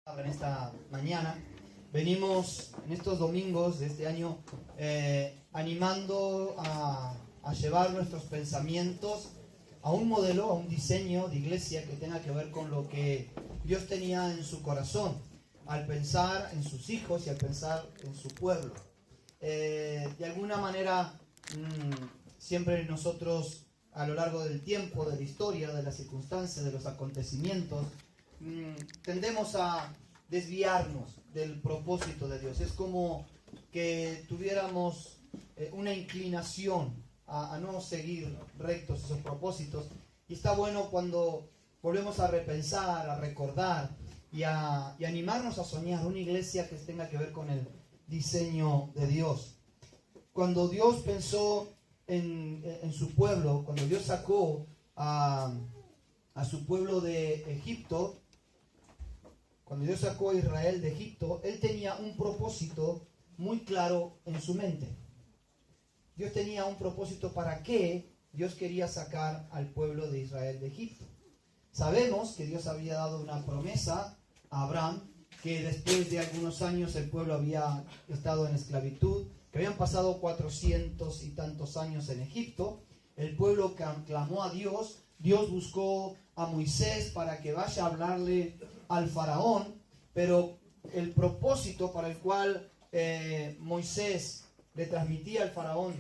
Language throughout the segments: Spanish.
En esta mañana venimos en estos domingos de este año animando a llevar nuestros pensamientos a un modelo, a un diseño de iglesia que tenga que ver con lo que Dios tenía en su corazón al pensar en sus hijos y al pensar en su pueblo. De alguna manera siempre nosotros a lo largo del tiempo, de la historia, de las circunstancias, de los acontecimientos, tendemos a desviarnos del propósito de Dios. Es como que tuviéramos una inclinación a no seguir rectos esos propósitos. Y está bueno cuando volvemos a repensar, a recordar y animarnos a soñar una iglesia que tenga que ver con el diseño de Dios. Cuando Dios pensó en su pueblo, cuando Dios sacó a su pueblo de Egipto, cuando Dios sacó a Israel de Egipto, Él tenía un propósito muy claro en su mente. Dios tenía un propósito para qué Dios quería sacar al pueblo de Israel de Egipto. Sabemos que Dios había dado una promesa a Abraham, que después de algunos años el pueblo había estado en esclavitud, que habían pasado 400 y tantos años en Egipto. El pueblo clamó a Dios. Dios buscó a Moisés para que vaya a hablarle al faraón, pero el propósito para el cual Moisés le transmitía al faraón,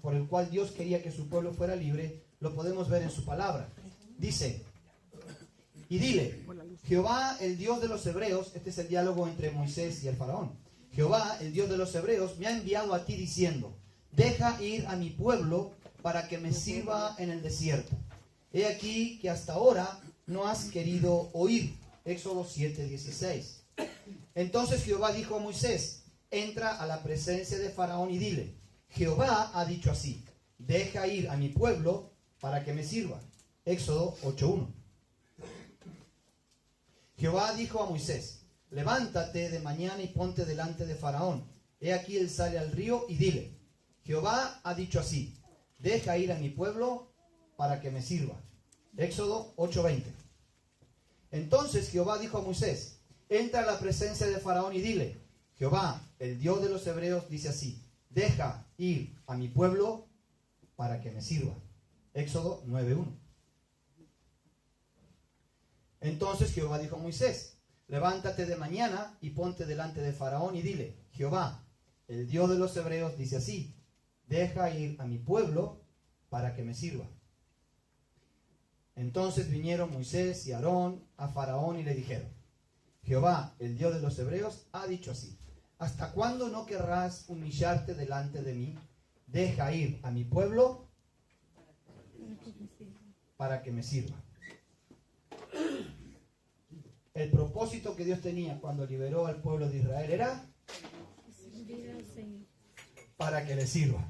por el cual Dios quería que su pueblo fuera libre, lo podemos ver en su palabra. Dice: y dile, Jehová, el Dios de los hebreos, este es el diálogo entre Moisés y el faraón. Jehová, el Dios de los hebreos, me ha enviado a ti diciendo: deja ir a mi pueblo para que me sirva en el desierto. He aquí que hasta ahora no has querido oír. Éxodo 7:16. Entonces Jehová dijo a Moisés: entra a la presencia de Faraón y dile: Jehová ha dicho así: deja ir a mi pueblo para que me sirva. Éxodo 8:1. Jehová dijo a Moisés: levántate de mañana y ponte delante de Faraón. He aquí él sale al río, y dile: Jehová ha dicho así: deja ir a mi pueblo para que me sirva. Éxodo 8:20. Entonces Jehová dijo a Moisés: entra a la presencia de Faraón y dile: Jehová, el Dios de los hebreos, dice así: deja ir a mi pueblo para que me sirva. Éxodo 9:1. Entonces Jehová dijo a Moisés: levántate de mañana y ponte delante de Faraón y dile: Jehová, el Dios de los hebreos, dice así: deja ir a mi pueblo para que me sirva. Entonces vinieron Moisés y Aarón a Faraón y le dijeron: Jehová, el Dios de los hebreos, ha dicho así: ¿hasta cuándo no querrás humillarte delante de mí? Deja ir a mi pueblo para que me sirva. El propósito que Dios tenía cuando liberó al pueblo de Israel era para que le sirva,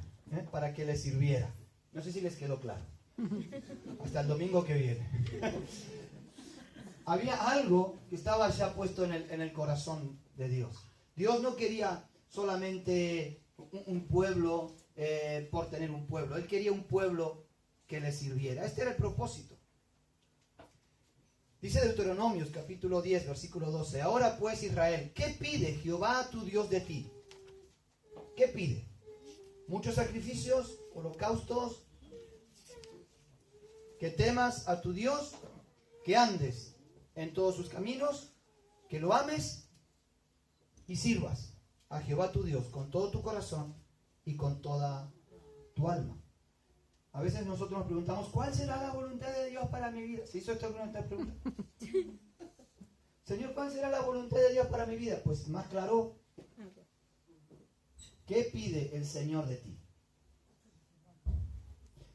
para que le sirviera. No sé si les quedó claro. Hasta el domingo que viene. Había algo que estaba ya puesto en el corazón de Dios. Dios no quería solamente un pueblo por tener un pueblo. Él quería un pueblo que le sirviera. Este era el propósito. Dice Deuteronomios capítulo 10, versículo 12: ahora pues, Israel, ¿qué pide Jehová tu Dios de ti? ¿Qué pide? ¿Muchos sacrificios, holocaustos? Que temas a tu Dios, que andes en todos sus caminos, que lo ames y sirvas a Jehová tu Dios con todo tu corazón y con toda tu alma. A veces nosotros nos preguntamos: ¿cuál será la voluntad de Dios para mi vida? ¿Se hizo esta pregunta? Señor, ¿cuál será la voluntad de Dios para mi vida? Pues más claro, ¿qué pide el Señor de ti?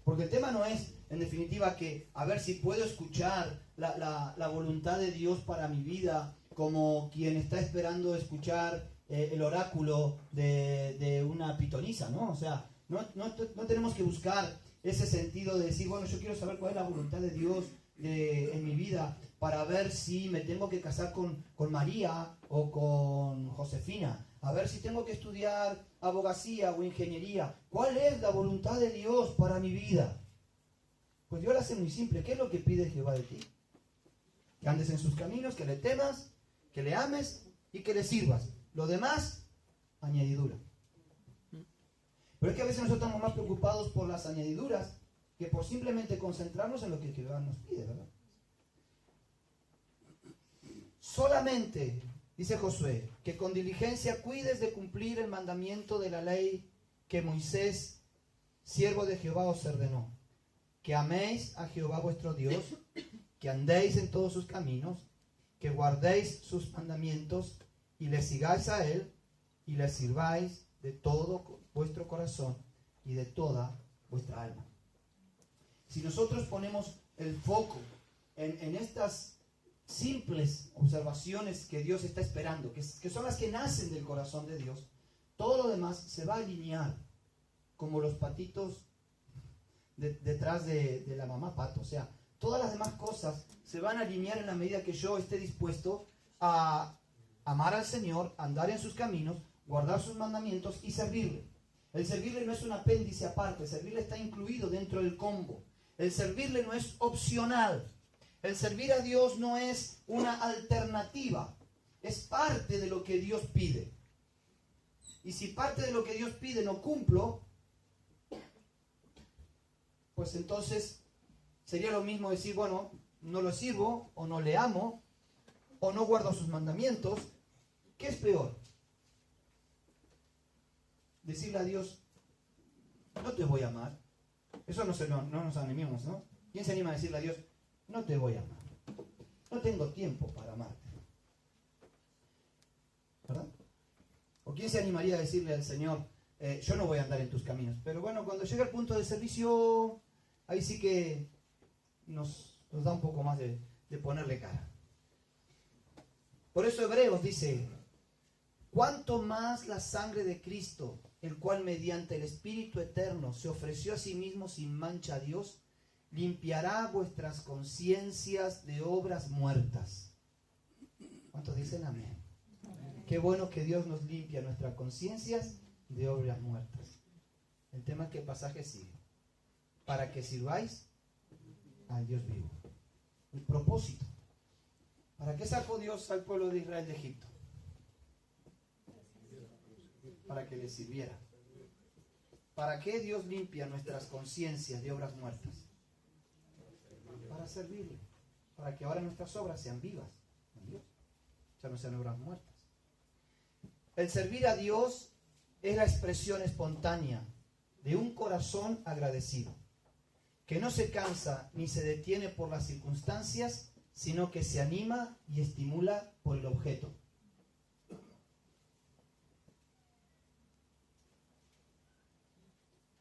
Porque el tema no es, en definitiva, que a ver si puedo escuchar la voluntad de Dios para mi vida como quien está esperando escuchar el oráculo de una pitonisa, ¿no? O sea, no tenemos que buscar ese sentido de decir: bueno, yo quiero saber cuál es la voluntad de Dios en mi vida para ver si me tengo que casar con María o con Josefina, a ver si tengo que estudiar abogacía o ingeniería. ¿Cuál es la voluntad de Dios para mi vida? Pues Dios la hace muy simple. ¿Qué es lo que pide Jehová de ti? Que andes en sus caminos, que le temas, que le ames y que le sirvas. Lo demás, añadidura. Pero es que a veces nosotros estamos más preocupados por las añadiduras que por simplemente concentrarnos en lo que Jehová nos pide, ¿verdad? Solamente, dice Josué, que con diligencia cuides de cumplir el mandamiento de la ley que Moisés, siervo de Jehová, os ordenó. Que améis a Jehová vuestro Dios, que andéis en todos sus caminos, que guardéis sus mandamientos y le sigáis a él y le sirváis de todo vuestro corazón y de toda vuestra alma. Si nosotros ponemos el foco en estas simples observaciones que Dios está esperando, que son las que nacen del corazón de Dios, todo lo demás se va a alinear como los patitos detrás de la mamá pato. O sea, todas las demás cosas se van a alinear en la medida que yo esté dispuesto a amar al Señor, andar en sus caminos, guardar sus mandamientos y servirle. El servirle no es un apéndice aparte, el servirle está incluido dentro del combo. El servirle no es opcional. El servir a Dios no es una alternativa, es parte de lo que Dios pide. Y si parte de lo que Dios pide no cumplo, pues entonces sería lo mismo decir, bueno, no lo sirvo, o no le amo, o no guardo sus mandamientos. ¿Qué es peor? Decirle a Dios, no te voy a amar. Eso no nos animemos, ¿no? ¿Quién se anima a decirle a Dios, no te voy a amar? No tengo tiempo para amarte. ¿Verdad? ¿O quién se animaría a decirle al Señor, yo no voy a andar en tus caminos? Pero bueno, cuando llega el punto de servicio, ahí sí que nos da un poco más de ponerle cara. Por eso Hebreos dice, cuánto más la sangre de Cristo, el cual mediante el Espíritu Eterno se ofreció a sí mismo sin mancha a Dios, limpiará vuestras conciencias de obras muertas. ¿Cuántos dicen amén? Qué bueno que Dios nos limpia nuestras conciencias de obras muertas. El tema es que el pasaje sigue. Para que sirváis al Dios vivo. El propósito. ¿Para qué sacó Dios al pueblo de Israel de Egipto? Para que le sirviera. ¿Para qué Dios limpia nuestras conciencias de obras muertas? Para servirle. Para que ahora nuestras obras sean vivas en Dios. Ya no sean obras muertas. El servir a Dios es la expresión espontánea de un corazón agradecido, que no se cansa ni se detiene por las circunstancias, sino que se anima y estimula por el objeto.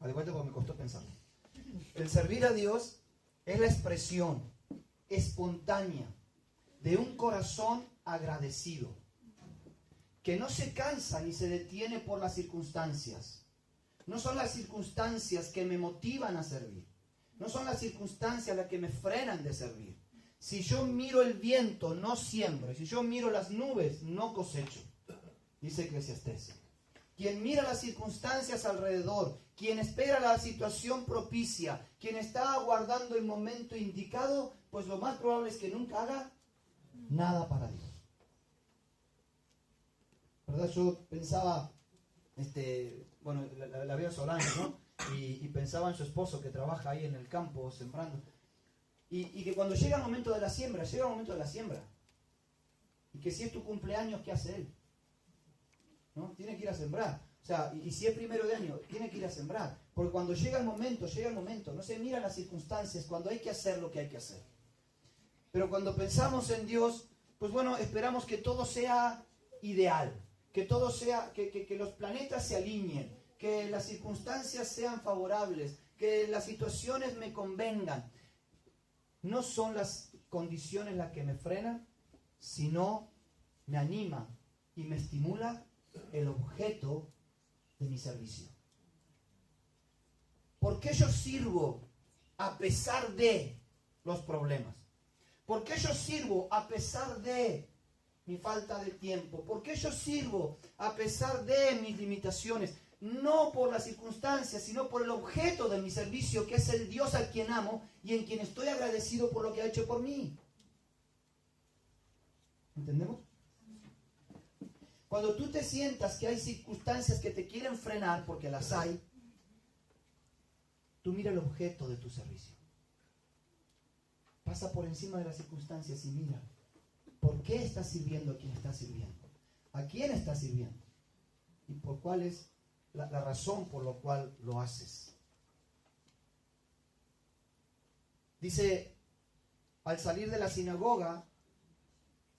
De vuelta porque me costó pensarlo. El servir a Dios es la expresión espontánea de un corazón agradecido, que no se cansa ni se detiene por las circunstancias. No son las circunstancias que me motivan a servir. No son las circunstancias las que me frenan de servir. Si yo miro el viento, no siembro. Y si yo miro las nubes, no cosecho. Dice Eclesiastés. Quien mira las circunstancias alrededor, quien espera la situación propicia, quien está aguardando el momento indicado, pues lo más probable es que nunca haga nada para Dios. ¿Verdad? Yo pensaba, la veo Solano, ¿no? Y pensaba en su esposo que trabaja ahí en el campo sembrando. Y que cuando llega el momento de la siembra, Y que si es tu cumpleaños, ¿qué hace él? ¿No? Tiene que ir a sembrar. O sea, y si es primero de año, tiene que ir a sembrar. Porque cuando llega el momento. No se miran las circunstancias, cuando hay que hacer lo que hay que hacer. Pero cuando pensamos en Dios, pues bueno, esperamos que todo sea ideal. Que todo sea, que los planetas se alineen, que las circunstancias sean favorables, que las situaciones me convengan. No son las condiciones las que me frenan, sino me anima y me estimula el objeto de mi servicio. ¿Por qué yo sirvo a pesar de los problemas? ¿Por qué yo sirvo a pesar de mi falta de tiempo? ¿Por qué yo sirvo a pesar de mis limitaciones? No por las circunstancias, sino por el objeto de mi servicio, que es el Dios al quien amo y en quien estoy agradecido por lo que ha hecho por mí. ¿Entendemos? Cuando tú te sientas que hay circunstancias que te quieren frenar, porque las hay, tú mira el objeto de tu servicio. Pasa por encima de las circunstancias y mira, ¿por qué estás sirviendo a quien estás sirviendo? ¿A quién estás sirviendo? ¿Y por cuál es la razón por la cual lo haces? Dice, al salir de la sinagoga,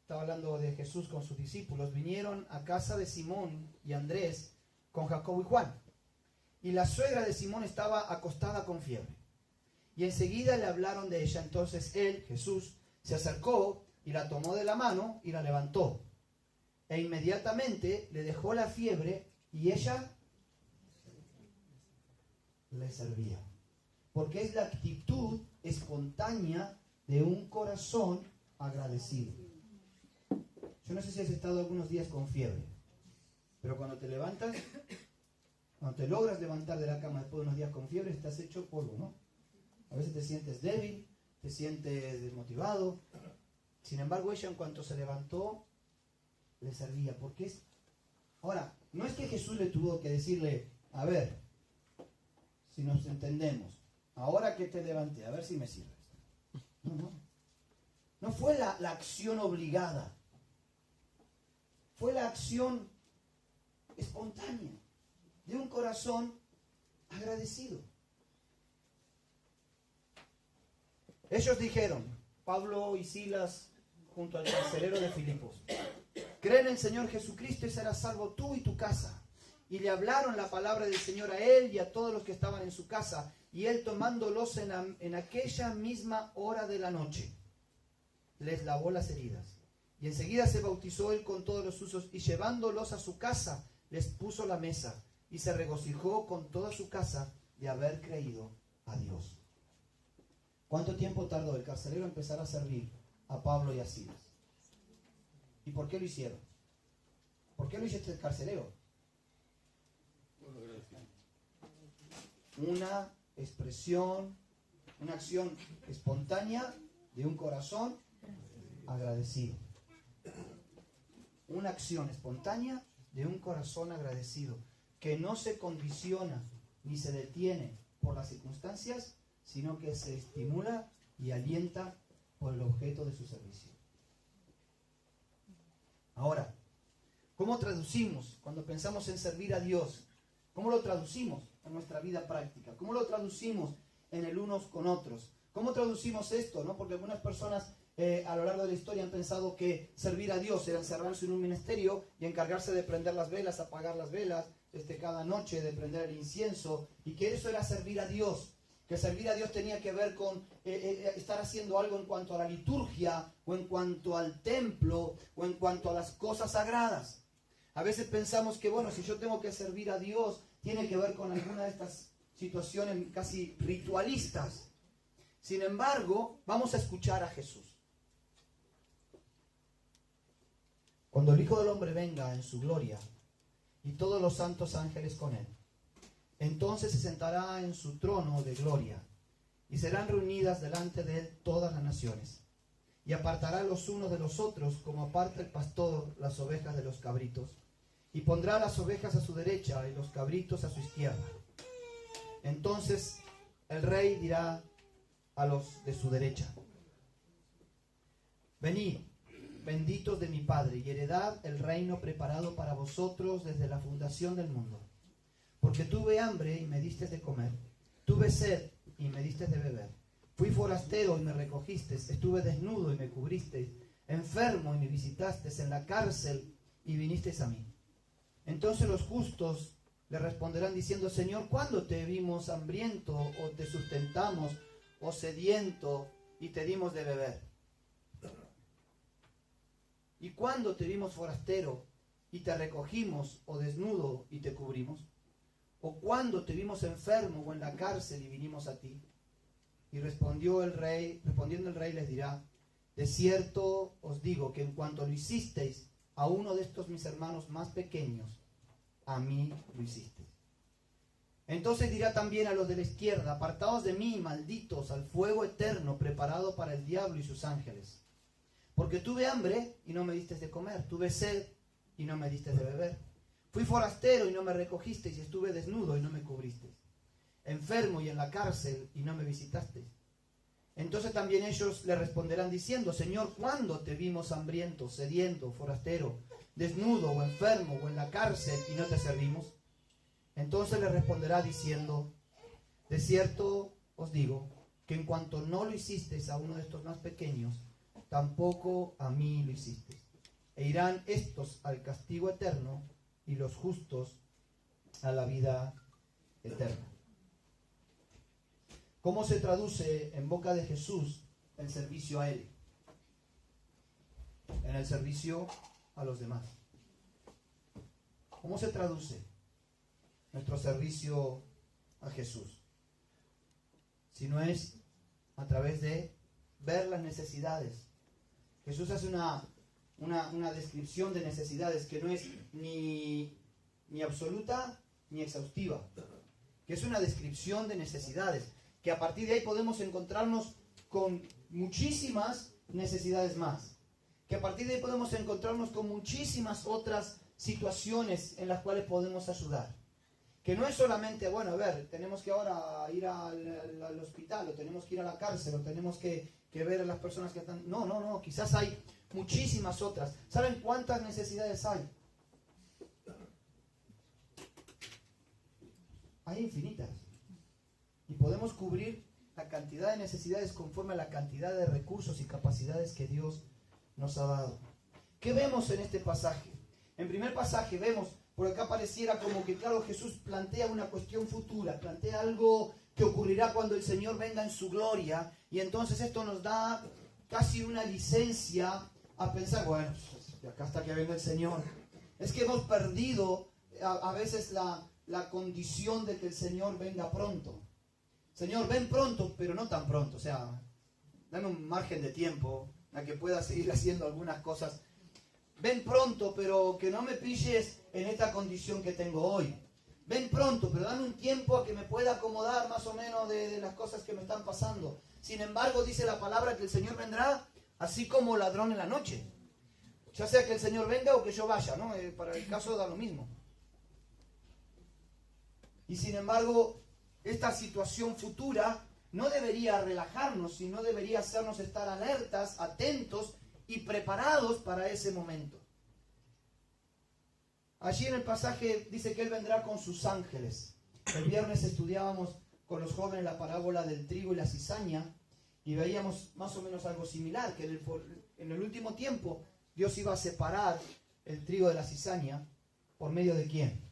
estaba hablando de Jesús con sus discípulos, vinieron a casa de Simón y Andrés con Jacobo y Juan. Y la suegra de Simón estaba acostada con fiebre. Y enseguida le hablaron de ella. Entonces él, Jesús, se acercó y la tomó de la mano y la levantó. E inmediatamente le dejó la fiebre y ella le servía. Porque es la actitud espontánea de un corazón agradecido. Yo no sé si has estado algunos días con fiebre, pero cuando te levantas, cuando te logras levantar de la cama después de unos días con fiebre, estás hecho polvo, ¿no? A veces te sientes débil, te sientes desmotivado. Sin embargo, ella en cuanto se levantó, le servía. Porque es... Ahora, no es que Jesús le tuvo que decirle, a ver, si nos entendemos, ahora que te levanté, a ver si me sirves. No. No fue la acción obligada. Fue la acción espontánea de un corazón agradecido. Ellos dijeron, Pablo y Silas junto al carcelero de Filipos, cree en el Señor Jesucristo y serás salvo tú y tu casa. Y le hablaron la palabra del Señor a él y a todos los que estaban en su casa. Y él, tomándolos en aquella misma hora de la noche, les lavó las heridas. Y enseguida se bautizó él con todos los usos, y llevándolos a su casa, les puso la mesa, y se regocijó con toda su casa de haber creído a Dios. ¿Cuánto tiempo tardó el carcelero en empezar a servir a Pablo y a Silas? ¿Y por qué lo hicieron? ¿Por qué lo hizo este carcelero? Una expresión, una acción espontánea de un corazón agradecido. Una acción espontánea de un corazón agradecido, que no se condiciona ni se detiene por las circunstancias, sino que se estimula y alienta por el objeto de su servicio. Ahora, ¿cómo traducimos cuando pensamos en servir a Dios? ¿Cómo lo traducimos en nuestra vida práctica? ¿Cómo lo traducimos en el unos con otros? ¿Cómo traducimos esto? ¿No? Porque algunas personas a lo largo de la historia han pensado que servir a Dios era encerrarse en un ministerio y encargarse de prender las velas, apagar las velas cada noche, de prender el incienso, y que eso era servir a Dios. Que servir a Dios tenía que ver con estar haciendo algo en cuanto a la liturgia, o en cuanto al templo, o en cuanto a las cosas sagradas. A veces pensamos que, bueno, si yo tengo que servir a Dios, tiene que ver con alguna de estas situaciones casi ritualistas. Sin embargo, vamos a escuchar a Jesús. Cuando el Hijo del Hombre venga en su gloria, y todos los santos ángeles con él, entonces se sentará en su trono de gloria, y serán reunidas delante de él todas las naciones, y apartará los unos de los otros, como aparta el pastor las ovejas de los cabritos, y pondrá las ovejas a su derecha y los cabritos a su izquierda. Entonces el rey dirá a los de su derecha: venid, benditos de mi Padre, y heredad el reino preparado para vosotros desde la fundación del mundo. Porque tuve hambre y me diste de comer, tuve sed y me diste de beber, fui forastero y me recogisteis, estuve desnudo y me cubristeis, enfermo y me visitasteis, en la cárcel y vinisteis a mí. Entonces los justos le responderán diciendo: Señor, ¿cuándo te vimos hambriento o te sustentamos, o sediento y te dimos de beber? ¿Y cuándo te vimos forastero y te recogimos, o desnudo y te cubrimos? ¿O cuándo te vimos enfermo o en la cárcel y vinimos a ti? Y respondiendo el rey les dirá: de cierto os digo que en cuanto lo hicisteis a uno de estos mis hermanos más pequeños, a mí lo hicisteis. Entonces dirá también a los de la izquierda: apartaos de mí, malditos, al fuego eterno preparado para el diablo y sus ángeles. Porque tuve hambre y no me disteis de comer, tuve sed y no me diste de beber. Fui forastero y no me recogisteis, y estuve desnudo y no me cubristeis. Enfermo y en la cárcel y no me visitasteis. Entonces también ellos le responderán diciendo, Señor, ¿cuándo te vimos hambriento, sediento, forastero, desnudo o enfermo o en la cárcel y no te servimos? Entonces le responderá diciendo, de cierto os digo, que en cuanto no lo hicisteis a uno de estos más pequeños, tampoco a mí lo hicisteis. E irán estos al castigo eterno y los justos a la vida eterna. ¿Cómo se traduce en boca de Jesús el servicio a Él? En el servicio a los demás. ¿Cómo se traduce nuestro servicio a Jesús? Si no es a través de ver las necesidades. Jesús hace una descripción de necesidades que no es ni absoluta ni exhaustiva, que es una descripción de necesidades, que a partir de ahí podemos encontrarnos con muchísimas necesidades más, que a partir de ahí podemos encontrarnos con muchísimas otras situaciones en las cuales podemos ayudar. Que no es solamente, bueno, a ver, tenemos que ahora ir al hospital, o tenemos que ir a la cárcel, o tenemos que ver a las personas que están... No, quizás hay muchísimas otras. ¿Saben cuántas necesidades hay? Hay infinitas. Y podemos cubrir la cantidad de necesidades conforme a la cantidad de recursos y capacidades que Dios nos ha dado. ¿Qué vemos en este pasaje? En primer pasaje vemos, por acá pareciera como que, claro, Jesús plantea una cuestión futura, plantea algo que ocurrirá cuando el Señor venga en su gloria, y entonces esto nos da casi una licencia a pensar, bueno, de acá hasta que venga el Señor. Es que hemos perdido a veces la condición de que el Señor venga pronto. Señor, ven pronto, pero no tan pronto. O sea, dame un margen de tiempo a que pueda seguir haciendo algunas cosas. Ven pronto, pero que no me pilles en esta condición que tengo hoy. Ven pronto, pero dame un tiempo a que me pueda acomodar más o menos de las cosas que me están pasando. Sin embargo, dice la palabra que el Señor vendrá así como ladrón en la noche. Ya sea que el Señor venga o que yo vaya, ¿no? Para el caso da lo mismo. Y sin embargo, esta situación futura no debería relajarnos, sino debería hacernos estar alertas, atentos y preparados para ese momento. Allí en el pasaje dice que Él vendrá con sus ángeles. El viernes estudiábamos con los jóvenes la parábola del trigo y la cizaña y veíamos más o menos algo similar, que en el último tiempo Dios iba a separar el trigo de la cizaña. ¿Por medio de quién?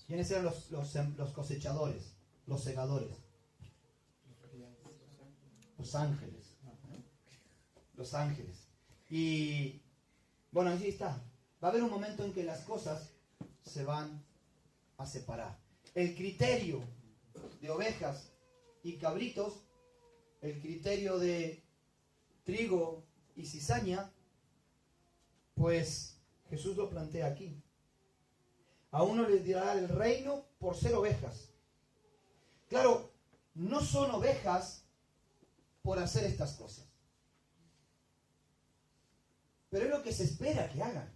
¿Quiénes eran los cosechadores, los segadores? Los ángeles. Los ángeles. Y bueno, allí está. Va a haber un momento en que las cosas se van a separar. El criterio de ovejas y cabritos, el criterio de trigo y cizaña, pues Jesús lo plantea aquí. A uno les dirá el reino por ser ovejas. Claro, no son ovejas por hacer estas cosas. Pero es lo que se espera que hagan.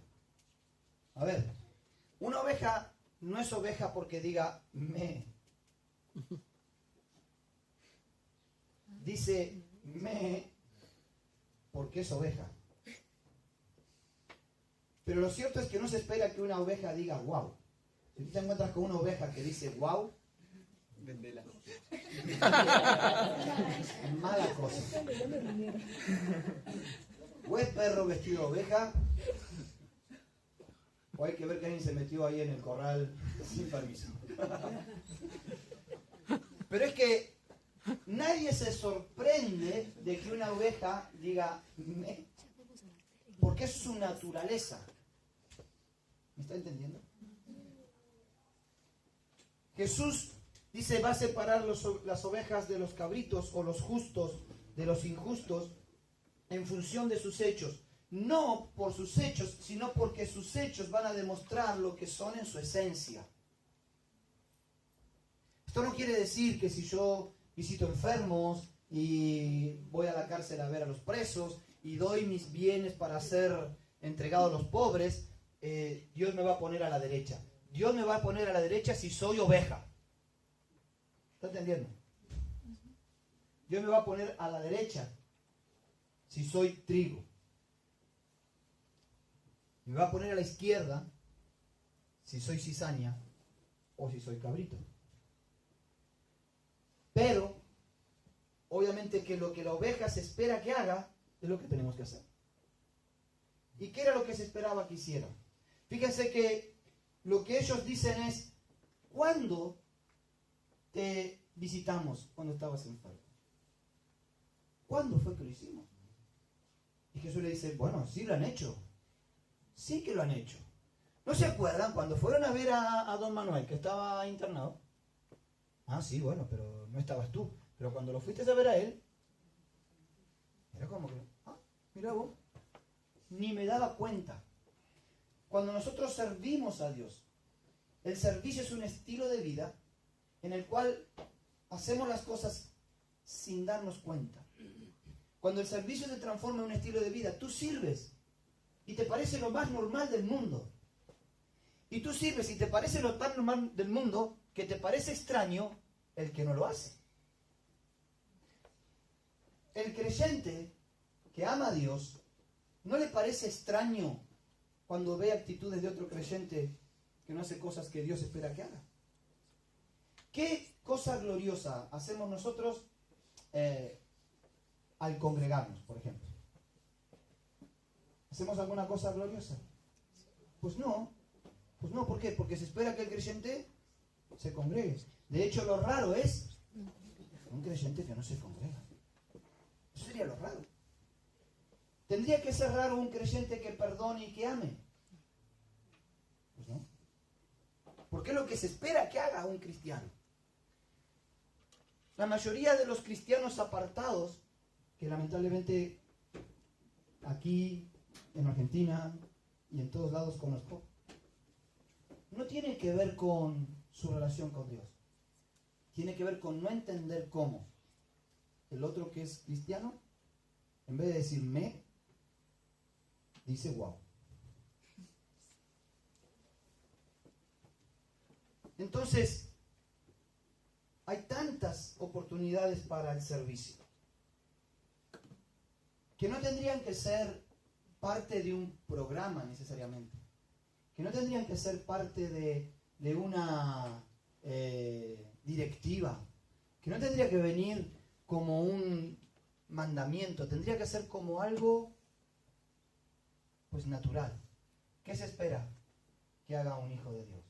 A ver, una oveja no es oveja porque diga me. Dice me porque es oveja. Pero lo cierto es que no se espera que una oveja diga wow. Si tú te encuentras con una oveja que dice wow, vendela. Mala cosa. O es perro vestido de oveja, o hay que ver que alguien se metió ahí en el corral sin permiso. Pero es que nadie se sorprende de que una oveja diga me, porque es su naturaleza. ¿Me está entendiendo? Jesús dice, va a separar las ovejas de los cabritos o los justos de los injustos en función de sus hechos. No por sus hechos, sino porque sus hechos van a demostrar lo que son en su esencia. Esto no quiere decir que si yo visito enfermos y voy a la cárcel a ver a los presos y doy mis bienes para ser entregado a los pobres, Dios me va a poner a la derecha. Dios me va a poner a la derecha si soy oveja. ¿Está entendiendo? Dios me va a poner a la derecha si soy trigo. Me va a poner a la izquierda si soy cizaña o si soy cabrito. Pero, obviamente que lo que la oveja se espera que haga es lo que tenemos que hacer. ¿Y qué era lo que se esperaba que hiciera? Fíjense que lo que ellos dicen es, ¿cuándo te visitamos cuando estabas enfermo? ¿Cuándo fue que lo hicimos? Y Jesús le dice, bueno, sí lo han hecho. Sí que lo han hecho. ¿No se acuerdan cuando fueron a ver a don Manuel, que estaba internado? Ah, sí, bueno, pero no estabas tú. Pero cuando lo fuiste a ver a él, era como que, mira vos, ni me daba cuenta. Cuando nosotros servimos a Dios, el servicio es un estilo de vida en el cual hacemos las cosas sin darnos cuenta. Cuando el servicio se transforma en un estilo de vida, tú sirves y te parece lo más normal del mundo. Y tú sirves y te parece lo tan normal del mundo que te parece extraño el que no lo hace. El creyente que ama a Dios no le parece extraño cuando ve actitudes de otro creyente que no hace cosas que Dios espera que haga. ¿Qué cosa gloriosa hacemos nosotros al congregarnos, por ejemplo? ¿Hacemos alguna cosa gloriosa? Pues no, ¿por qué? Porque se espera que el creyente se congregue. De hecho, lo raro es un creyente que no se congrega. Eso sería lo raro. ¿Tendría que ser raro un creyente que perdone y que ame? Pues no. Porque es lo que se espera que haga un cristiano. La mayoría de los cristianos apartados, que lamentablemente aquí en Argentina y en todos lados conozco, no tiene que ver con su relación con Dios. Tiene que ver con no entender cómo el otro que es cristiano, en vez de decir me, dice wow. Entonces, hay tantas oportunidades para el servicio que no tendrían que ser parte de un programa necesariamente, que no tendrían que ser parte de una directiva, que no tendría que venir como un mandamiento, tendría que ser como algo pues natural. ¿Qué se espera que haga un hijo de Dios?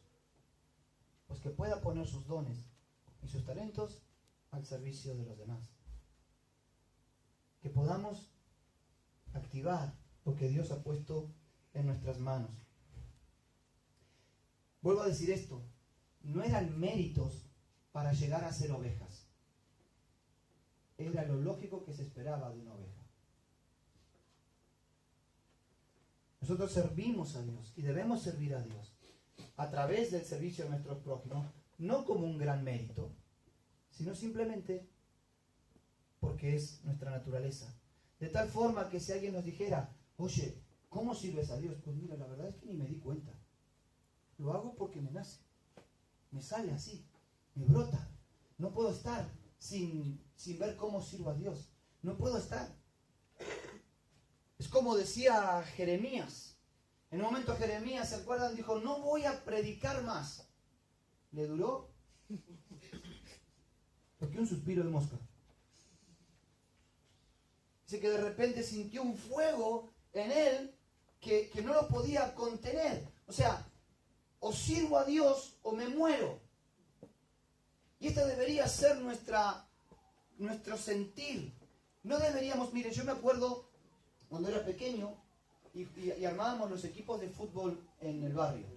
Pues que pueda poner sus dones y sus talentos al servicio de los demás. Que podamos activar lo que Dios ha puesto en nuestras manos. Vuelvo a decir esto, no eran méritos para llegar a ser ovejas. Era lo lógico que se esperaba de una oveja. Nosotros servimos a Dios y debemos servir a Dios a través del servicio de nuestros prójimos, no como un gran mérito, sino simplemente porque es nuestra naturaleza. De tal forma que si alguien nos dijera, oye, ¿cómo sirves a Dios? Pues mira, la verdad es que ni me di cuenta. Lo hago porque me nace. Me sale así, me brota. No puedo estar sin ver cómo sirvo a Dios. No puedo estar. Es como decía Jeremías. En un momento Jeremías, ¿se acuerdan? Dijo, no voy a predicar más. Le duró porque un suspiro de mosca. Dice que de repente sintió un fuego en él que no lo podía contener. O sea, o sirvo a Dios o me muero. Y esta debería ser nuestro sentir. No deberíamos, mire, yo me acuerdo cuando era pequeño y armábamos los equipos de fútbol en el barrio.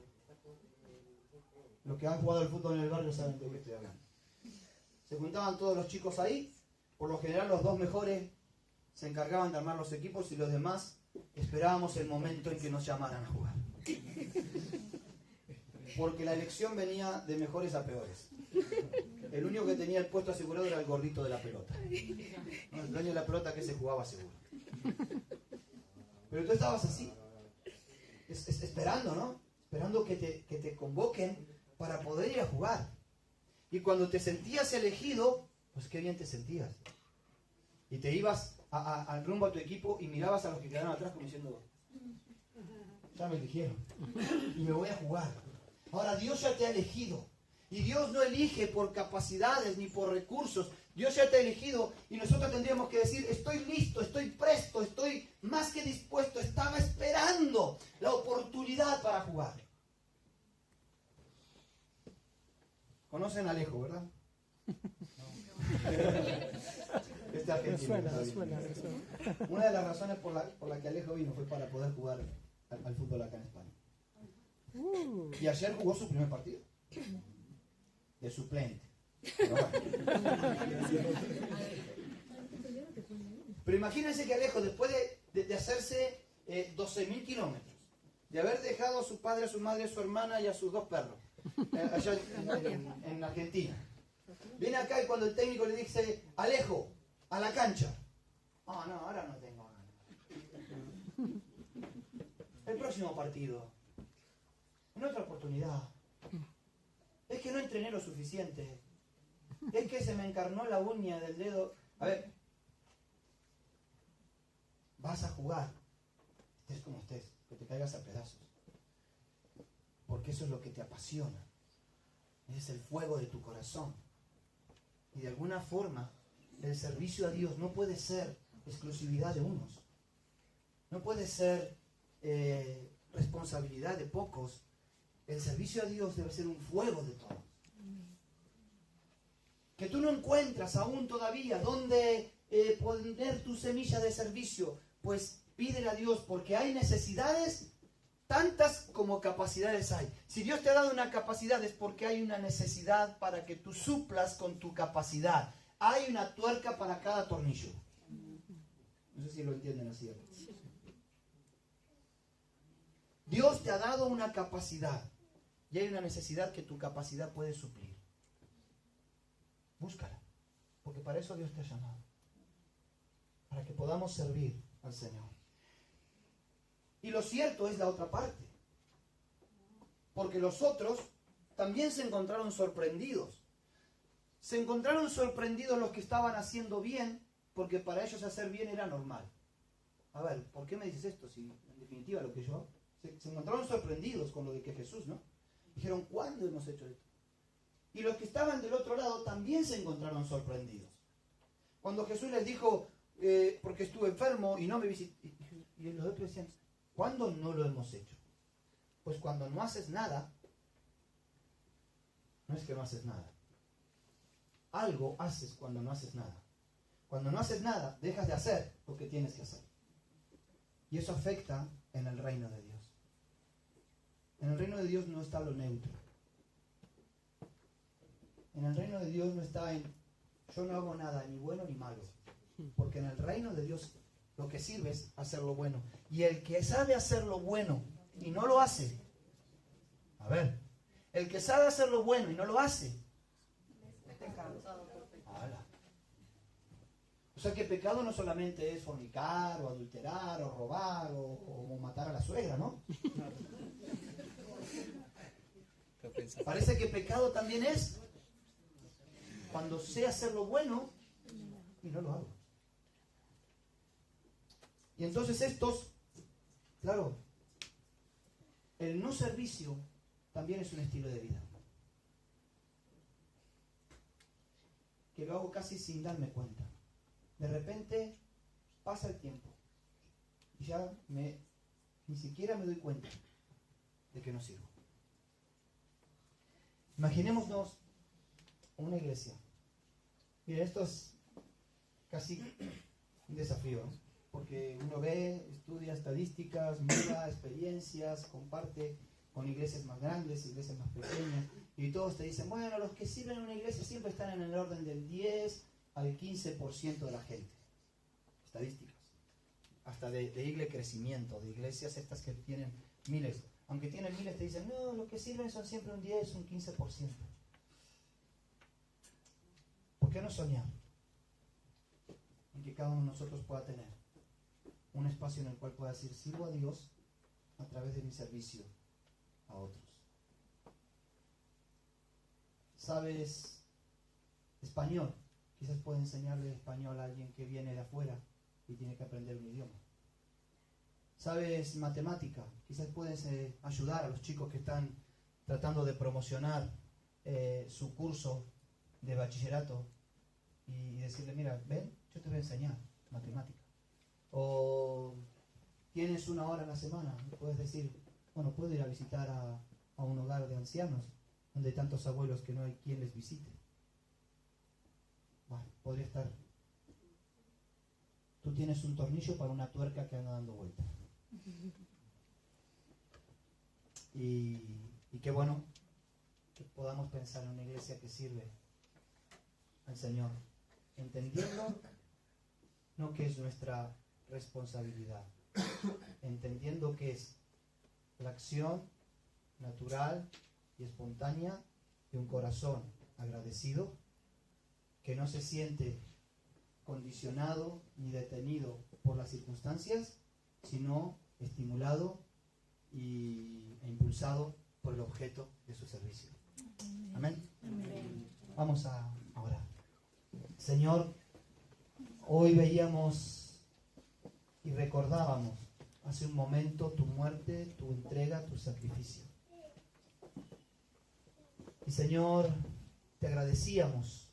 Los que han jugado al fútbol en el barrio saben de qué estoy hablando. Se juntaban todos los chicos ahí, por lo general los dos mejores se encargaban de armar los equipos y los demás esperábamos el momento en que nos llamaran a jugar. Porque la elección venía de mejores a peores. El único que tenía el puesto asegurado era el gordito de la pelota. ¿No? El dueño de la pelota que se jugaba seguro. Pero tú estabas así. esperando, ¿no? Esperando que te convoquen para poder ir a jugar. Y cuando te sentías elegido, pues qué bien te sentías. Y te ibas al rumbo a tu equipo y mirabas a los que quedaron atrás como diciendo, ya me eligieron y me voy a jugar. Ahora Dios ya te ha elegido. Y Dios no elige por capacidades ni por recursos. Dios ya te ha elegido y nosotros tendríamos que decir, estoy listo, estoy presto, estoy más que dispuesto, estaba esperando la oportunidad para jugar. ¿Conocen a Alejo, verdad? No. Este argentino. Me suena. Una de las razones por la que Alejo vino fue para poder jugar al fútbol acá en España. Y ayer jugó su primer partido. De suplente. Pero imagínense que Alejo, después de hacerse 12.000 kilómetros, de haber dejado a su padre, a su madre, a su hermana y a sus 2 perros, allá en Argentina, viene acá y cuando el técnico le dice, Alejo, a la cancha. No, ahora no tengo ganas. El próximo partido, en otra oportunidad. Es que no entrené lo suficiente. Es que se me encarnó la uña del dedo. A ver, vas a jugar, estés como estés, que te caigas a pedazos. Porque eso es lo que te apasiona. Es el fuego de tu corazón. Y de alguna forma, el servicio a Dios no puede ser exclusividad de unos. No puede ser responsabilidad de pocos. El servicio a Dios debe ser un fuego de todos. Que tú no encuentras aún todavía dónde poner tu semilla de servicio, pues pídele a Dios, porque hay necesidades tantas como capacidades hay. Si Dios te ha dado una capacidad es porque hay una necesidad para que tú suplas con tu capacidad. Hay una tuerca para cada tornillo. No sé si lo entienden así. Dios te ha dado una capacidad y hay una necesidad que tu capacidad puede suplir. Búscala, porque para eso Dios te ha llamado, para que podamos servir al Señor. Y lo cierto es la otra parte, porque los otros también se encontraron sorprendidos. Se encontraron sorprendidos los que estaban haciendo bien, porque para ellos hacer bien era normal. A ver, ¿por qué me dices esto? Si en definitiva lo que yo hago. Se encontraron sorprendidos con lo de que Jesús, ¿no? Dijeron, ¿cuándo hemos hecho esto? Y los que estaban del otro lado también se encontraron sorprendidos. Cuando Jesús les dijo, porque estuve enfermo y no me visité, y los otros decían, ¿cuándo no lo hemos hecho? Pues cuando no haces nada, no es que no haces nada. Algo haces cuando no haces nada. Cuando no haces nada, dejas de hacer lo que tienes que hacer. Y eso afecta en el reino de Dios. En el reino de Dios no está lo neutro. En el reino de Dios no está en yo no hago nada, ni bueno ni malo. Porque en el reino de Dios lo que sirve es hacer lo bueno. Y el que sabe hacer lo bueno y no lo hace, a ver, el que sabe hacer lo bueno y no lo hace, ¡hala! O sea que pecado no solamente es fornicar, o adulterar, o robar, o matar a la suegra, ¿no? Parece que pecado también es cuando sé hacer lo bueno y no lo hago. Y entonces estos, claro, el no servicio también es un estilo de vida. Que lo hago casi sin darme cuenta. De repente pasa el tiempo y ya ni siquiera me doy cuenta de que no sirvo. Imaginémonos una iglesia. Mira, esto es casi un desafío, ¿no? Porque uno ve, estudia estadísticas, mira experiencias, comparte con iglesias más grandes, iglesias más pequeñas, y todos te dicen, bueno, los que sirven en una iglesia siempre están en el orden del 10 al 15% de la gente. Estadísticas. Hasta de igle crecimiento, de iglesias estas que tienen miles. Aunque tienen miles, te dicen, no, los que sirven son siempre un 10, un 15%. ¿Por qué no soñar en que cada uno de nosotros pueda tener un espacio en el cual pueda decir, sirvo a Dios a través de mi servicio a otros. ¿Sabes español? Quizás puedo enseñarle español a alguien que viene de afuera y tiene que aprender un idioma. ¿Sabes matemática? Quizás puedes ayudar a los chicos que están tratando de promocionar su curso de bachillerato y decirle, mira, ven, yo te voy a enseñar matemática. O tienes una hora a la semana, puedes decir, bueno, puedo ir a visitar a un hogar de ancianos donde hay tantos abuelos que no hay quien les visite. Bueno, podría estar. Tú tienes un tornillo para una tuerca que anda dando vuelta. Y qué bueno que podamos pensar en una iglesia que sirve al Señor, entendiendo no que es nuestra responsabilidad, entendiendo que es la acción natural y espontánea de un corazón agradecido que no se siente condicionado ni detenido por las circunstancias, sino estimulado e impulsado por el objeto de su servicio. Amén. Amén. Vamos a orar. Señor, hoy veíamos y recordábamos hace un momento tu muerte, tu entrega, tu sacrificio. Y Señor, te agradecíamos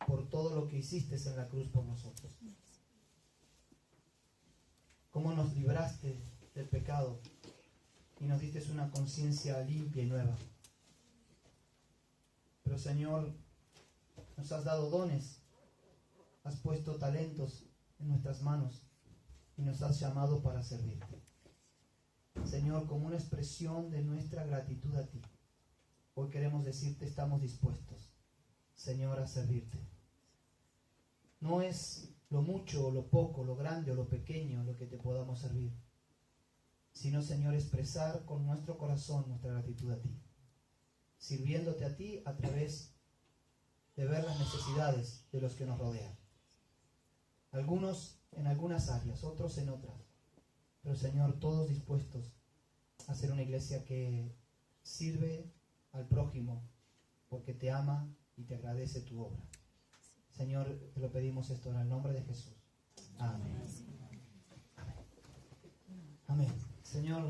por todo lo que hiciste en la cruz por nosotros. Cómo nos libraste del pecado y nos diste una conciencia limpia y nueva. Pero Señor, nos has dado dones, has puesto talentos en nuestras manos y nos has llamado para servirte. Señor, como una expresión de nuestra gratitud a ti, hoy queremos decirte, estamos dispuestos, Señor, a servirte. No es lo mucho o lo poco, lo grande o lo pequeño lo que te podamos servir, sino, Señor, expresar con nuestro corazón nuestra gratitud a ti, sirviéndote a ti a través de ver las necesidades de los que nos rodean. Algunos en algunas áreas, otros en otras, pero Señor, todos dispuestos a ser una iglesia que sirve al prójimo porque te ama y te agradece tu obra. Señor, te lo pedimos esto en el nombre de Jesús. Amén. Amén. Amén. Señor,